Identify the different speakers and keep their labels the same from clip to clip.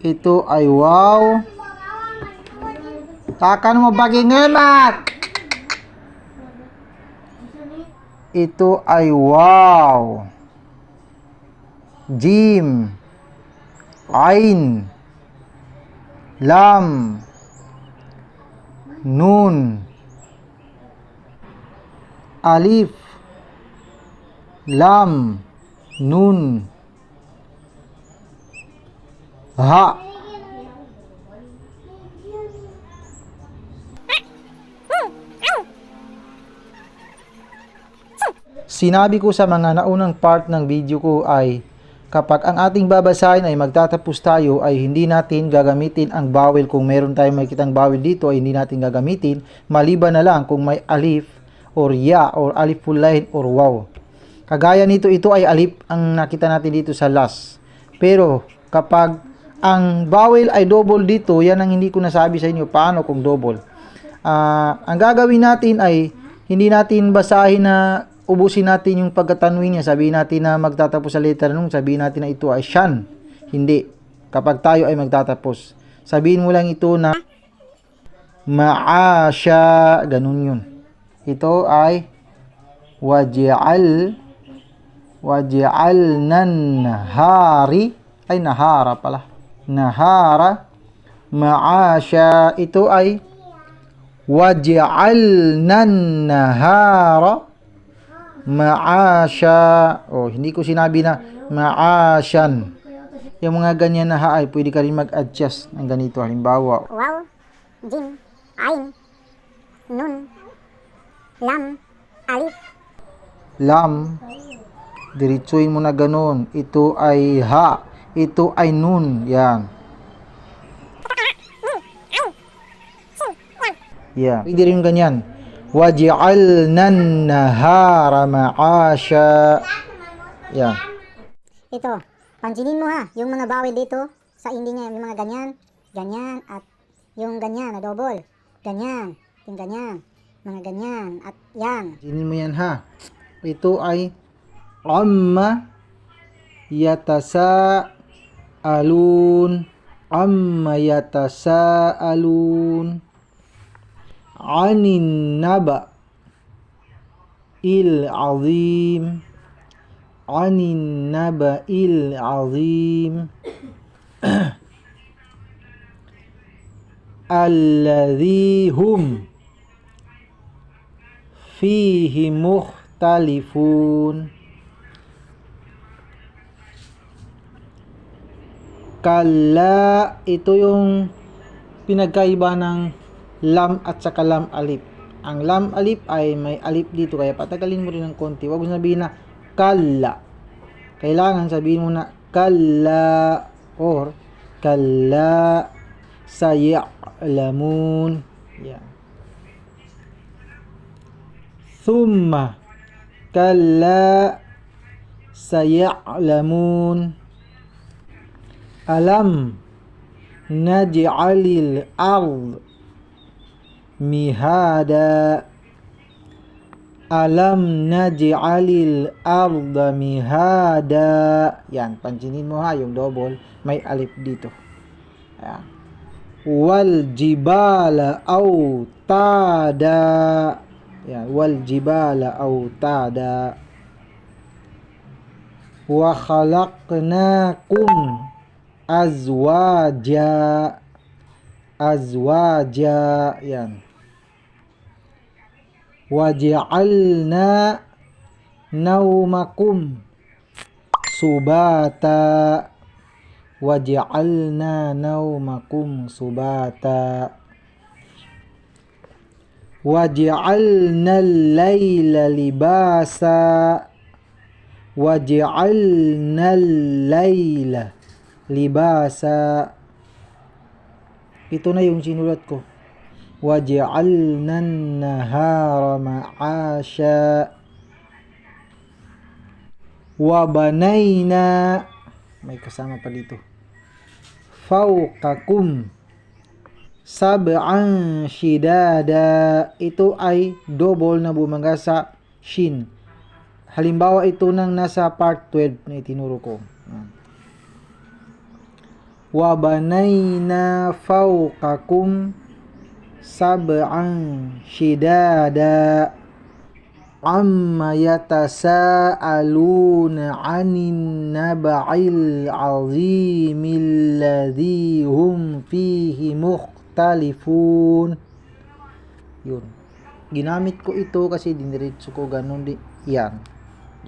Speaker 1: Ito ay wow. Takan mo bagingemat. Ito ay wow. Jim. Ain. Lam. Nun. Alif. Lam. Nun. Ha. Sinabi ko sa mga naunang part ng video ko ay kapag ang ating babasahin ay magtatapos tayo ay hindi natin gagamitin ang vowel. Kung meron tayong makikitang vowel dito ay hindi natin gagamitin, maliban na lang kung may alif or ya or alif full line or waw. Kagaya nito, ito ay alif ang nakita natin dito sa last. Pero kapag ang vowel ay double dito, yan ang hindi ko nasabi sa inyo paano kung double. Ang gagawin natin ay hindi natin basahin na ubusin natin yung pagkatanwin niya. Sabihin natin na magtatapos sa letter nung, sabihin natin na ito ay shan. Hindi. Kapag tayo ay magtatapos, sabihin mo lang ito na maasya. Ganun yun. Ito ay waj'al nan nahari. Ay, nahara pala. Nahara. Maasya. Ito ay waj'al nan nahara. Maasya. Oh, hindi ko sinabi na maasyan. Yung mga ganyan na ha ay pwede ka rin mag-adjust ng ganito. Halimbawa,
Speaker 2: waw, jim, ain, nun, lam, alif.
Speaker 1: lam. Diretsuin mo na ganun. Ito ay ha. Ito ay nun. Yan. Yan. Pwede rin ganyan. Waj'alnan nahara ma'asya. Yan.
Speaker 2: Ito, pansinin mo ha, yung mga vowel dito, sa ending niya, yung mga ganyan, ganyan, at yung ganyan na double, ganyan, yung ganyan, mga ganyan, at yan.
Speaker 1: Pansinin mo yan ha. Ito ay amma yatasaalun. Amma yatasaalun. Anin naba il azim. Anin naba il azim. Alladhi hum fihi mukhtalifun. Kalla, ito yung pinagkaiba ng lam at saka lam alif. Ang lam alif ay may alif dito, kaya patagalin mo rin ng konti. Huwag mo sabihin na kalla. Kailangan sabihin mo na kalla or kalla saya'lamun. Yan. Thumma kalla saya'lamun. Alam naj'alil ard mihada. Alam naj'alil arda mihada. Yan, pansinin mo ha, yung double, may alif dito. Ayan. Wal jibala autada. Yan, wal jibala autada. Wa khalaqnakum azwaja. Azwaja. Yan. Waj'alna naumakum subata. Waj'alna naumakum subata. Waj'alna al-laila libasa. Waj'alna al-laila libasa. Ito na yung sinulat ko. Waj'alna an-nahara ma'asya. Wa banayna, may kasama pa dito, fawqakum sab'an shidada. Ito ay double na bumaga sa shin. Halimbawa ito nang nasa part 12 na itinuro ko. wa banayna fawqakum sab'an shidada amma yatasaaluna 'anin naba'il 'azimil ladzi hum fihi mukhtalifun. Yun. Ginamit ko ito kasi diniretso ko ganun di. Yan.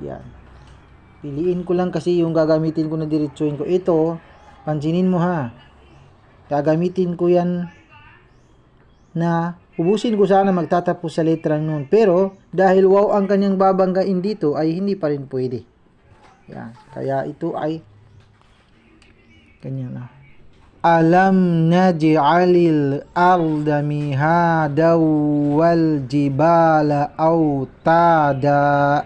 Speaker 1: Yan. Piliin ko lang kasi yung gagamitin ko na diretsuin ko. Ito, pansinin mo ha. Gagamitin ko yan na ubusin ko sana magtatapos sa letrang nun. Pero, dahil wow ang kanyang babanggain dito, ay hindi pa rin pwede. Yan. Kaya ito ay ganyan na. Alam naj'alil arda mihada wal jibala autada.